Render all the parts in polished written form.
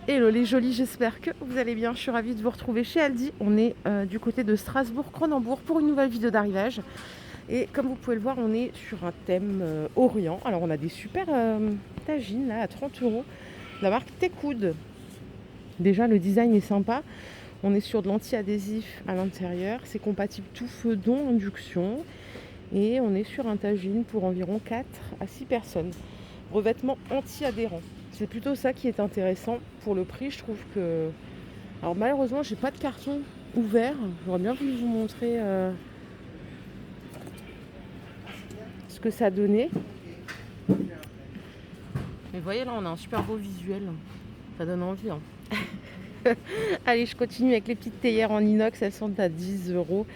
Hello les jolis, j'espère que vous allez bien. Je suis ravie de vous retrouver chez Aldi. On est du côté de Strasbourg-Cronenbourg pour une nouvelle vidéo d'arrivage. Et comme vous pouvez le voir, on est sur un thème Orient. Alors on a des super tagines là à 30 euros. La marque Tekoud. Déjà le design est sympa. On est sur de l'anti-adhésif à l'intérieur. C'est compatible tout feu, dont induction. Et on est sur un tagine pour environ 4 à 6 personnes. Revêtement anti-adhérent. C'est plutôt ça qui est intéressant. Pour le prix, je trouve que... Alors malheureusement, j'ai pas de carton ouvert. J'aurais bien voulu vous montrer ce que ça donnait. Mais vous voyez là, on a un super beau visuel. Ça donne envie. Allez, je continue avec les petites théières en inox. Elles sont à 10 euros.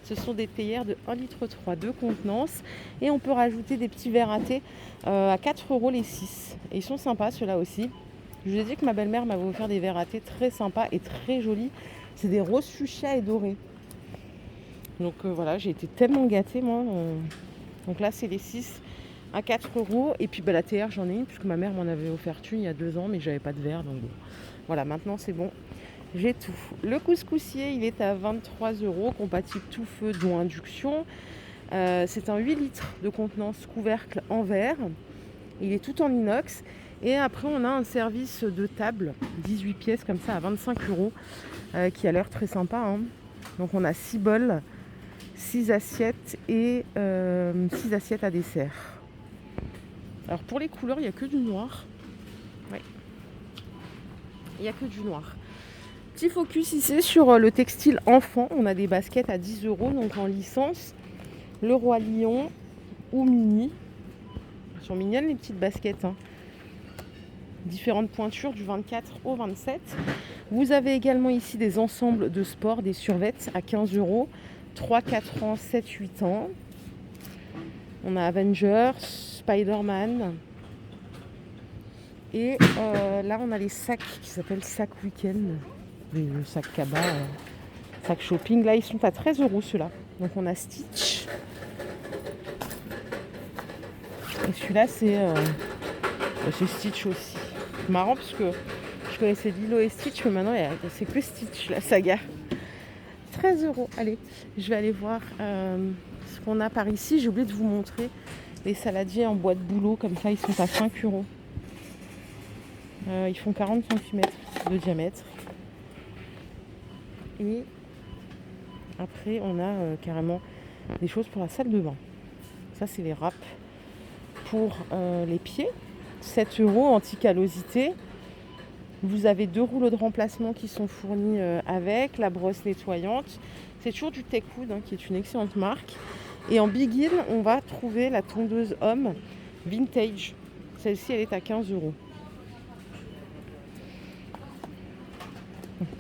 Ce sont des théières de 1,3 litre de contenance. Et on peut rajouter des petits verres à thé à 4 euros les 6. Et ils sont sympas ceux-là aussi. Je vous ai dit que ma belle-mère m'avait offert des verres à thé très sympas et très jolis. C'est des roses fuchsia et dorés. Donc voilà, j'ai été tellement gâtée moi. Donc là, c'est les 6 à 4 euros. Et puis la théière, j'en ai une puisque ma mère m'en avait offert une il y a 2 ans, mais j'avais pas de verre. Donc bon. Voilà, maintenant c'est bon. J'ai tout. Le couscoussier, il est à 23 euros, compatible tout feu, dont induction. C'est un 8 litres de contenance couvercle en verre. Il est tout en inox. Et après, on a un service de table, 18 pièces comme ça, à 25 euros, qui a l'air très sympa. Donc, on a 6 bols, 6 assiettes et 6 assiettes à dessert. Alors, pour les couleurs, il n'y a que du noir. Oui, il n'y a que du noir. Petit focus ici sur le textile enfant. On a des baskets à 10 euros, donc en licence. Le Roi Lion ou Mini. Elles sont mignonnes les petites baskets. Différentes pointures du 24 au 27. Vous avez également ici des ensembles de sport, des survêtements à 15 euros. 3, 4 ans, 7, 8 ans. On a Avengers, Spider-Man. Et là, on a les sacs qui s'appellent sac week-end. Le sac cabas, sac shopping. Là, ils sont à 13 euros ceux-là. Donc, on a Stitch. Et celui-là, c'est Stitch aussi. C'est marrant parce que je connaissais Lilo et Stitch, mais maintenant, c'est que Stitch, la saga. 13 euros. Allez, je vais aller voir ce qu'on a par ici. J'ai oublié de vous montrer les saladiers en bois de bouleau. Comme ça, ils sont à 5 euros. Ils font 40 cm de diamètre. Et après, on a carrément des choses pour la salle de bain. Ça, c'est les râpes pour les pieds. 7 euros, anti-callosité. Vous avez 2 rouleaux de remplacement qui sont fournis avec la brosse nettoyante. C'est toujours du Tekoud, qui est une excellente marque. Et en Big In, on va trouver la tondeuse homme vintage. Celle-ci, elle est à 15 euros.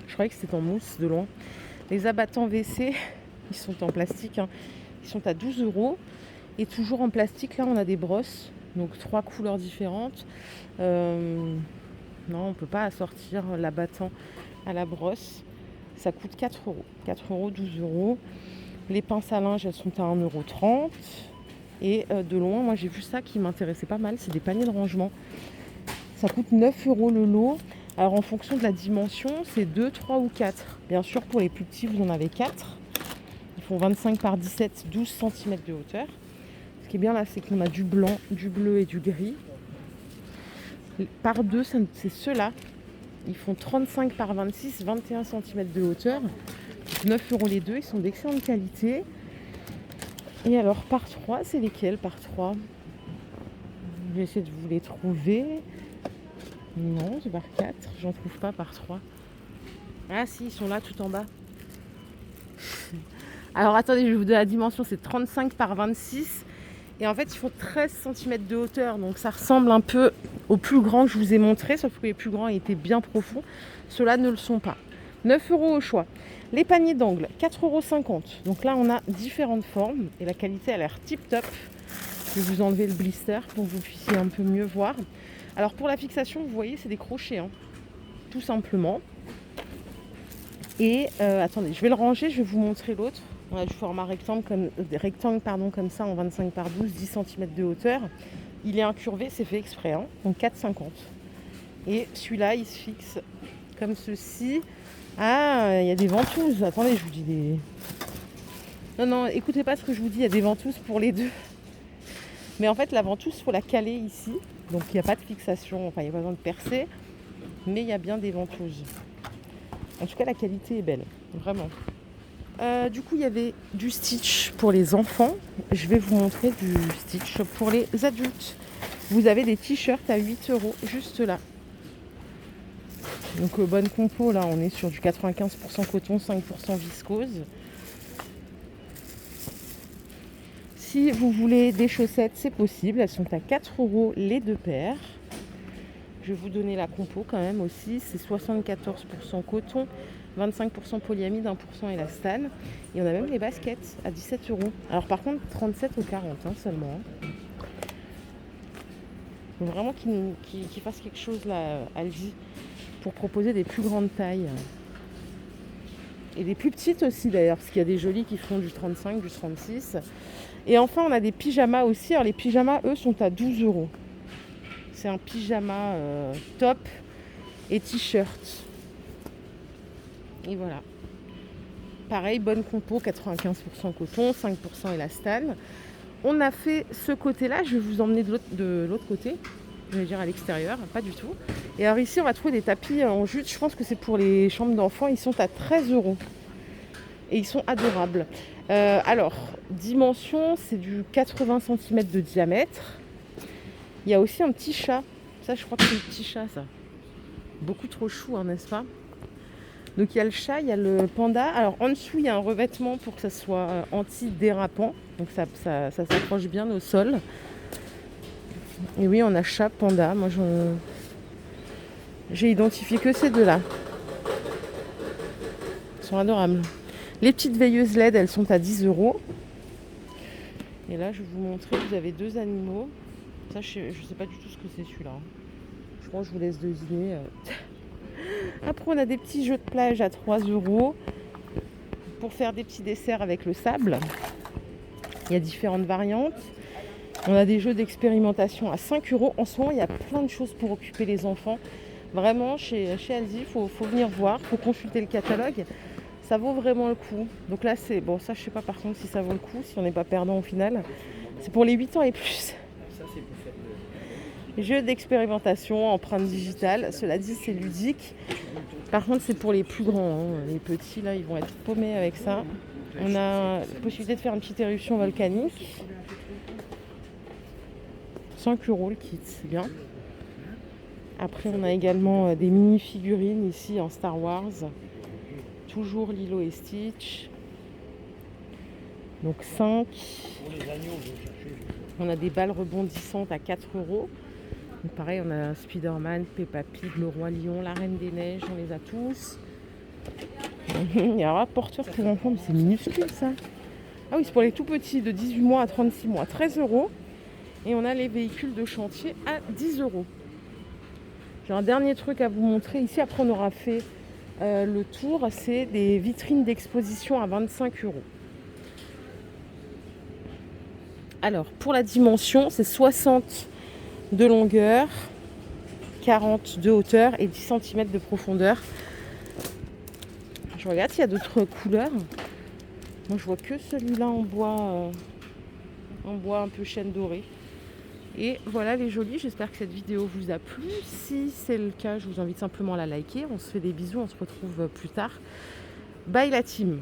Je croyais que c'était en mousse de loin. Les abattants WC, ils sont en plastique. Ils sont à 12 euros. Et toujours en plastique, là, on a des brosses. Donc 3 couleurs différentes. Non, on ne peut pas assortir l'abattant à la brosse. Ça coûte 4 euros. 4 euros, 12 euros. Les pinces à linge, elles sont à 1,30 €. Et de loin, moi j'ai vu ça qui m'intéressait pas mal. C'est des paniers de rangement. Ça coûte 9 euros le lot. Alors en fonction de la dimension, c'est 2, 3 ou 4. Bien sûr, pour les plus petits, vous en avez 4. Ils font 25 par 17, 12 cm de hauteur. Ce qui est bien là, c'est qu'on a du blanc, du bleu et du gris. Par 2, c'est ceux-là. Ils font 35 par 26, 21 cm de hauteur. 9 euros les deux, ils sont d'excellente qualité. Et alors par 3, c'est lesquels par 3? Je vais essayer de vous les trouver. Non, c'est par 4, j'en trouve pas par 3. Ah si, ils sont là tout en bas. Alors attendez, je vais vous donner la dimension, c'est 35 par 26. Et en fait, ils font 13 cm de hauteur. Donc ça ressemble un peu aux plus grands que je vous ai montré, sauf que les plus grands étaient bien profonds. Ceux-là ne le sont pas. 9 euros au choix. Les paniers d'angle, 4,50 €. Donc là, on a différentes formes. Et la qualité a l'air tip top. Je vais vous enlever le blister pour que vous puissiez un peu mieux voir. Alors pour la fixation, vous voyez, c'est des crochets. Tout simplement. Et attendez, je vais le ranger, je vais vous montrer l'autre. On a du format rectangle comme ça en 25 par 12, 10 cm de hauteur. Il est incurvé, c'est fait exprès, donc 4,50 €. Et celui-là, il se fixe comme ceci. Ah, il y a des ventouses. Attendez, je vous dis des... Non, non, écoutez pas ce que je vous dis, il y a des ventouses pour les deux. Mais en fait, la ventouse, il faut la caler ici. Donc, il n'y a pas de fixation, enfin, il n'y a pas besoin de percer. Mais il y a bien des ventouses. En tout cas, la qualité est belle, vraiment. Du coup, il y avait du Stitch pour les enfants. Je vais vous montrer du Stitch pour les adultes. Vous avez des t-shirts à 8 € juste là. Donc bonne compo, là on est sur du 95% coton, 5% viscose. Si vous voulez des chaussettes, c'est possible. Elles sont à 4 € les deux paires. Je vais vous donner la compo quand même aussi. C'est 74% coton, 25% polyamide, 1% élastane. Et on a même les baskets à 17 €. Alors par contre, 37 ou 40 seulement. Il faut vraiment qu'il fasse quelque chose là, Aldi, pour proposer des plus grandes tailles. Et des plus petites aussi d'ailleurs, parce qu'il y a des jolis qui font du 35, du 36. Et enfin, on a des pyjamas aussi. Alors les pyjamas, eux, sont à 12 €. C'est un pyjama top et t-shirt. Et voilà. Pareil, bonne compo, 95% coton, 5% élastane. On a fait ce côté-là, je vais vous emmener de l'autre côté, je vais dire à l'extérieur, pas du tout. Et alors ici, on va trouver des tapis en jute, je pense que c'est pour les chambres d'enfants, ils sont à 13 €. Et ils sont adorables. Alors, dimension, c'est du 80 cm de diamètre. Il y a aussi un petit chat. Ça, je crois que c'est le petit chat, ça. Beaucoup trop chou, n'est-ce pas? Donc il y a le chat, il y a le panda. Alors en dessous, il y a un revêtement pour que ça soit anti-dérapant. Donc ça s'accroche bien au sol. Et oui, on a chat, panda. Moi, j'ai identifié que ces deux-là. Ils sont adorables. Les petites veilleuses LED, elles sont à 10 €. Et là, je vais vous montrer, vous avez deux animaux. Ça, je sais pas du tout ce que c'est celui-là. Je pense que je vous laisse deviner. Après, on a des petits jeux de plage à 3 € pour faire des petits desserts avec le sable. Il y a différentes variantes. On a des jeux d'expérimentation à 5 €. En ce moment, il y a plein de choses pour occuper les enfants. Vraiment, chez Aldi, il faut venir voir, il faut consulter le catalogue. Ça vaut vraiment le coup. Donc là, c'est... Bon, ça, je sais pas par contre si ça vaut le coup, si on n'est pas perdant au final. C'est pour les 8 ans et plus. Ça, c'est pour faire jeux d'expérimentation, empreinte digitale. Cela dit, c'est ludique. Par contre, c'est pour les plus grands. Les petits, là, ils vont être paumés avec ça. On a la possibilité de faire une petite éruption volcanique. 5 € le kit, c'est bien. Après, on a également des mini-figurines ici en Star Wars. Toujours Lilo et Stitch. Donc 5. On a des balles rebondissantes à 4 €. Donc pareil, on a Spider-Man, Peppa Pig, le Roi Lion, la Reine des Neiges, on les a tous. Il y a un porteur pour enfants, mais c'est minuscule ça. Ah oui, c'est pour les tout petits, de 18 mois à 36 mois, 13 €. Et on a les véhicules de chantier à 10 €. J'ai un dernier truc à vous montrer ici, après on aura fait le tour, c'est des vitrines d'exposition à 25 €. Alors, pour la dimension, c'est 60 de longueur, 40 de hauteur et 10 cm de profondeur. Je regarde s'il y a d'autres couleurs. Moi, je vois que celui-là en bois un peu chêne doré. Et voilà les jolis, j'espère que cette vidéo vous a plu. Si c'est le cas, je vous invite simplement à la liker. On se fait des bisous, on se retrouve plus tard. Bye la team!